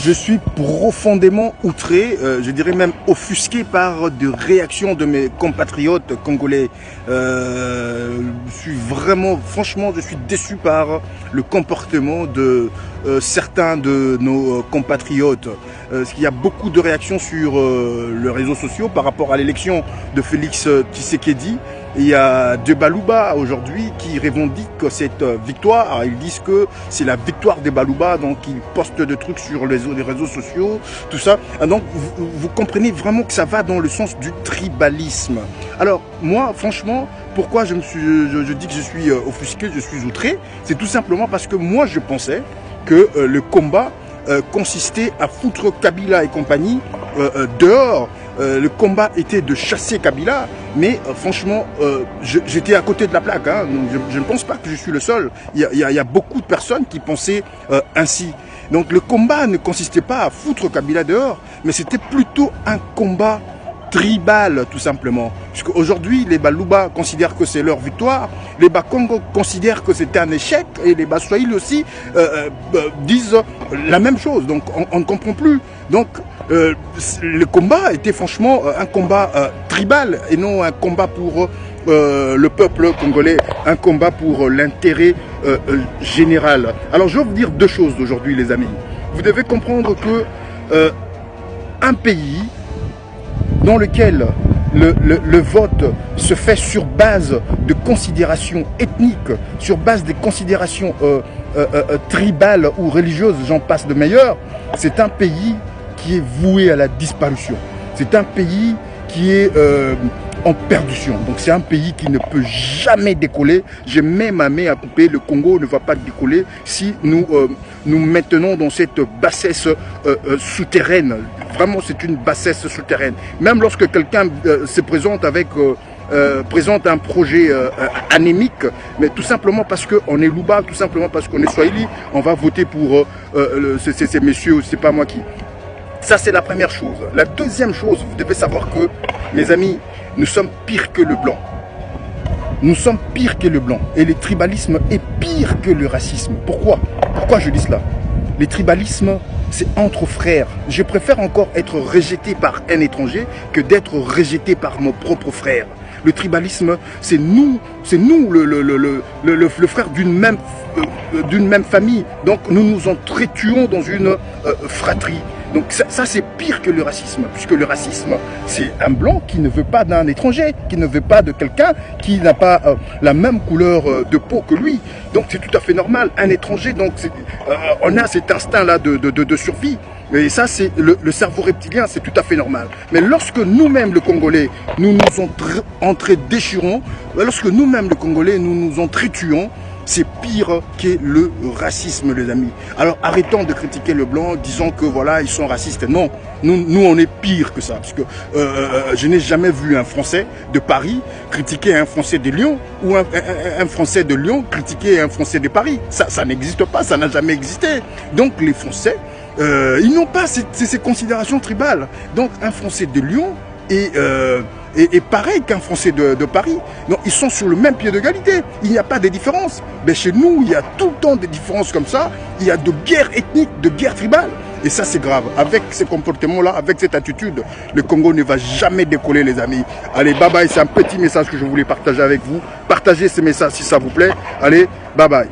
Je suis profondément outré, je dirais même offusqué par des réactions de mes compatriotes congolais. Je suis vraiment, franchement, je suis déçu par le comportement de certains de nos compatriotes. Parce qu'il y a beaucoup de réactions sur les réseaux sociaux par rapport à l'élection de Félix Tshisekedi. Il y a De Balouba aujourd'hui qui revendique cette victoire. Ils disent que c'est la victoire des Balouba, donc ils postent des trucs sur les réseaux sociaux, tout ça. Donc vous comprenez vraiment que ça va dans le sens du tribalisme. Alors moi, franchement, pourquoi je dis que je suis offusqué, je suis outré, c'est tout simplement parce que moi je pensais que le combat consistait à foutre Kabila et compagnie dehors. Le combat était de chasser Kabila, mais franchement, j'étais à côté de la plaque. Hein, donc je ne pense pas que je suis le seul. Il y a beaucoup de personnes qui pensaient ainsi. Donc le combat ne consistait pas à foutre Kabila dehors, mais c'était plutôt un combat tribal, tout simplement. Puisqu'aujourd'hui, les Balouba considèrent que c'est leur victoire, les Bakongo considèrent que c'était un échec, et les Baswahili aussi disent la même chose. Donc on ne comprend plus. Donc le combat était franchement un combat tribal et non un combat pour le peuple congolais, un combat pour l'intérêt général. Alors je vais vous dire deux choses aujourd'hui, les amis. Vous devez comprendre que un pays dans lequel le vote se fait sur base de considérations ethniques, sur base des considérations tribales ou religieuses, j'en passe de meilleurs, c'est un pays qui est voué à la disparition. C'est un pays qui est en perdition. Donc c'est un pays qui ne peut jamais décoller. J'ai même ma main à couper. Le Congo ne va pas décoller si nous nous maintenons dans cette bassesse souterraine. Vraiment, c'est une bassesse souterraine. Même lorsque quelqu'un se présente avec présente un projet anémique, mais tout simplement parce qu'on est Louba, tout simplement parce qu'on est Swahili, on va voter pour ces messieurs, c'est pas moi qui. Ça, c'est la première chose. La deuxième chose, vous devez savoir que, mes amis, nous sommes pires que le blanc. Nous sommes pires que le blanc. Et le tribalisme est pire que le racisme. Pourquoi? Pourquoi je dis cela? Le tribalisme, c'est entre frères. Je préfère encore être rejeté par un étranger que d'être rejeté par mon propre frère. Le tribalisme, c'est nous le frère d'une même famille. Donc nous nous entretuons dans une fratrie. Donc ça c'est pire que le racisme, puisque le racisme, c'est un blanc qui ne veut pas d'un étranger, qui ne veut pas de quelqu'un qui n'a pas la même couleur de peau que lui. Donc c'est tout à fait normal. Un étranger, donc on a cet instinct-là de survie. Et ça, c'est le cerveau reptilien, c'est tout à fait normal. Mais lorsque nous-mêmes, le Congolais, nous nous entre-déchirons, lorsque nous-mêmes, le Congolais, nous nous entretuons, c'est pire que le racisme, les amis. Alors arrêtons de critiquer le blanc, disons que voilà, ils sont racistes. Non, nous on est pire que ça. Parce que je n'ai jamais vu un Français de Paris critiquer un Français de Lyon ou un Français de Lyon critiquer un Français de Paris. Ça n'existe pas, ça n'a jamais existé. Donc les Français, ils n'ont pas ces considérations tribales. Donc un Français de Lyon est pareil qu'un Français de Paris. Donc ils sont sur le même pied d'égalité. Il n'y a pas de différence. Mais chez nous, il y a tout le temps des différences comme ça. Il y a de guerres ethniques, de guerres tribales. Et ça, c'est grave. Avec ces comportements-là, avec cette attitude, le Congo ne va jamais décoller, les amis. Allez, bye bye. C'est un petit message que je voulais partager avec vous. Partagez ces messages si ça vous plaît. Allez, bye bye.